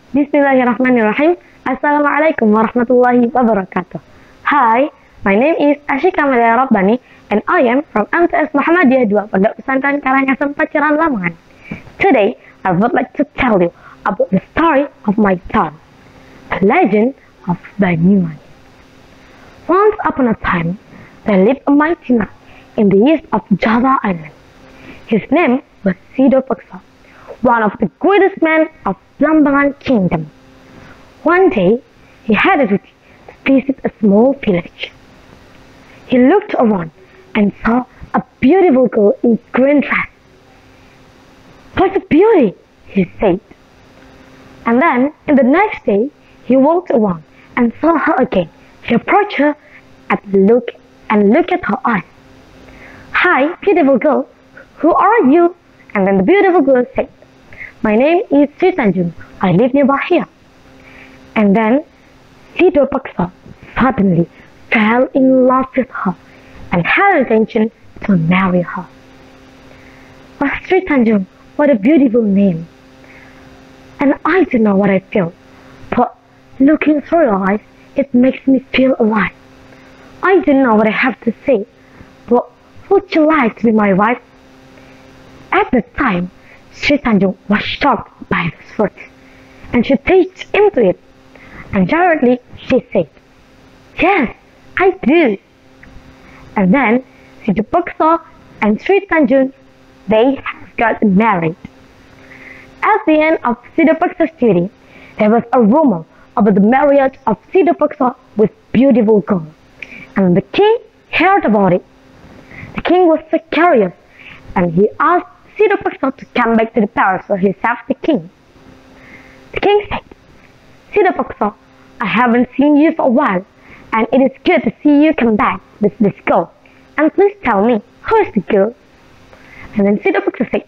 Bismillahirrahmanirrahim. Assalamualaikum warahmatullahi wabarakatuh. Hi, my name is Asyiq Robbany and I am from Mts Muhammadiyah 2 Pondok Pesantren Karangasem Paciran, Lamongan. Today, I would like to tell you about the story of my son, the legend of Banyuwangi. Once upon a time, there lived a mighty knight in the east of Java Island. His name was Sidopaksa, one of the greatest men of Blambangan Kingdom. One day, he had a duty to visit a small village. He looked around and saw a beautiful girl in green dress. "What a beauty!" he said. And then, in the next day, he walked around and saw her again. He approached her and looked at her eyes. "Hi, beautiful girl, who are you?" And then the beautiful girl said, "My name is Sritanjung. I live nearby here." And then Sidopaksa suddenly fell in love with her and had intention to marry her. "Oh, Sritanjung, what a beautiful name. And I don't know what I feel, but looking through your eyes, it makes me feel alive. I don't know what I have to say, but would you like to be my wife?" At the time, Sritanjung was shocked by those words, and she touched into it, and directly she said, "Yes, I do." And then Sidopaksa and Sritanjung, they have got married. At the end of Sidopaksa's duty, there was a rumor about the marriage of Sidopaksa with beautiful girl, and the king heard about it. The king was so curious, and he asked Sidopaksa to come back to the palace where he served the king. The king said, "Sidopaksa, I haven't seen you for a while, and it is good to see you come back with this girl. And please tell me, who is the girl?" And then Sidopaksa said,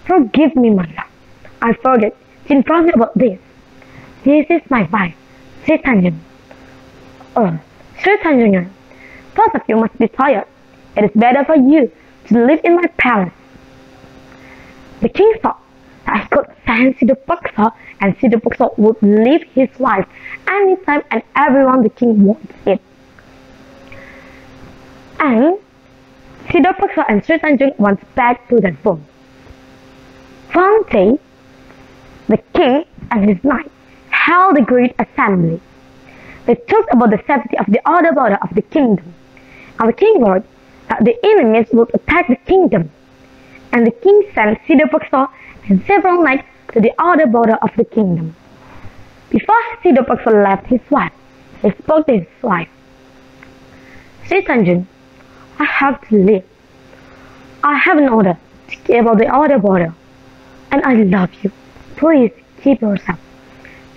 "Forgive me, my lord. I forgot to inform you about this. This is my wife, Sritanjung." "Oh, Sritanjung, both of you must be tired. It is better for you to live in my palace." The king thought that he could send Sidopaksa, and Sidopaksa would leave his wife anytime and everyone the king wants it. And Sidopaksa and Sritanjung went back to their home. One day, the king and his knight held a great assembly. They talked about the safety of the other border of the kingdom, and the king heard that the enemies would attack the kingdom. And the king sent Sidopaksa and several knights to the outer border of the kingdom. Before Sidopaksa left his wife, he spoke to his wife. "Sritanjung, I have to leave. I have an order to keep about the outer border, and I love you. Please keep yourself."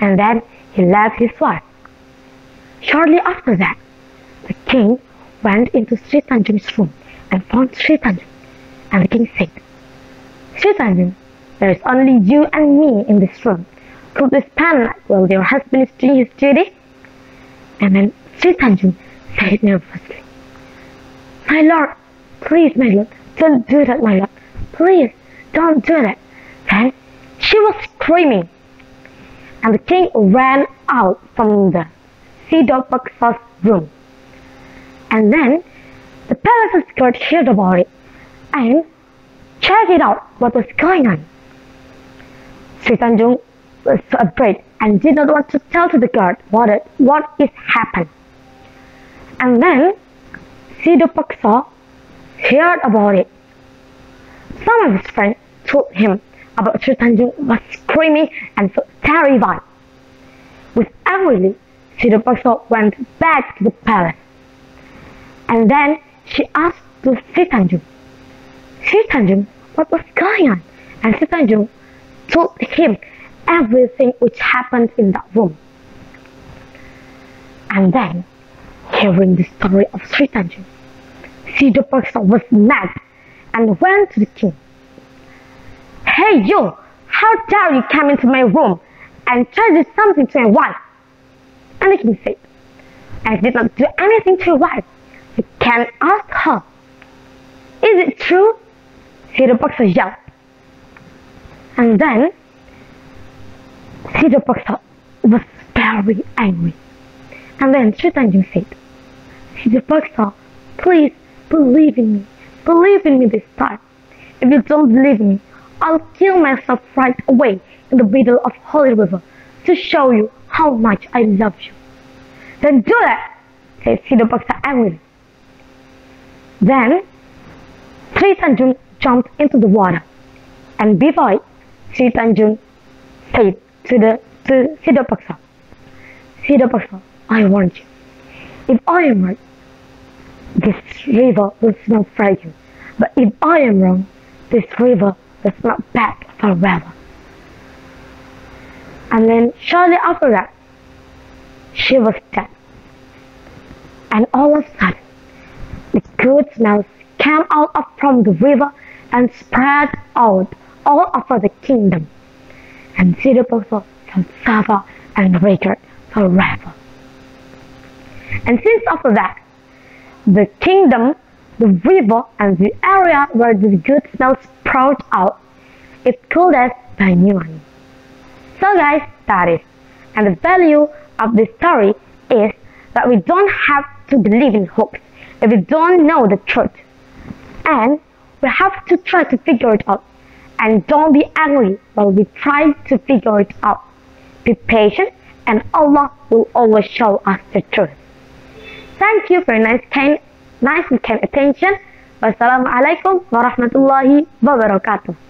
And then he left his wife. Shortly after that, the king went into Sritanjung's room and found Sritanjung, and the king said, "Sritanjung, there is only you and me in this room. Could we spend the night while your husband is doing his duty?" And then Sritanjung said nervously, "My lord, please, my lord, don't do that, my lord. Please, don't do that." Then she was screaming, and the king ran out from the Sidopaksa's room. And then the palace's guard heard about it and checked it out what was going on. Sritanjung was so afraid and did not want to tell to the guard what is happened. And then Sidopaksa heard about it. Some of his friends told him about Sritanjung was screaming and so terrified. With angrily, Sidopaksa went back to the palace. And then she asked to Sritanjung, "Sritanjung, what was going on?" And Sritanjung told him everything which happened in that room. And then, hearing the story of Sritanjung, Sidopaksa was mad and went to the king. "Hey you, how dare you come into my room and try to do something to my wife?" And the king said, "I did not do anything to your wife. You can ask her." "Is it true?" Sidopaksa yelled. And then Si Paksa was very angry. And then Sri Tanjung said, Si Paksa, please believe in me. Believe in me this time. If you don't believe me, I'll kill myself right away in the middle of Holy River to show you how much I love you. Then do that, said Si Paksa angrily. Then Sri Tanjung jumped into the water, and before it, Sri Tanjung said to Si Paksa, Si Paksa, I warn you, if I am right, this river will smell fragrant, but if I am wrong, this river will smell bad forever. And then shortly after that, she was dead. And all of a sudden, the good smells came out from the river and spread out all over the kingdom. And Si Paksa shall suffer and regret forever. And since after that, the kingdom, the river, and the area where the good smells sprout out, it's called as Banyuwangi. So guys, that is. And the value of this story is that we don't have to believe in hoax if we don't know the truth. And we have to try to figure it out. And don't be angry while we try to figure it out. Be patient and Allah will always show us the truth. Thank you for your nice and kind attention. Wassalamualaikum warahmatullahi wabarakatuh.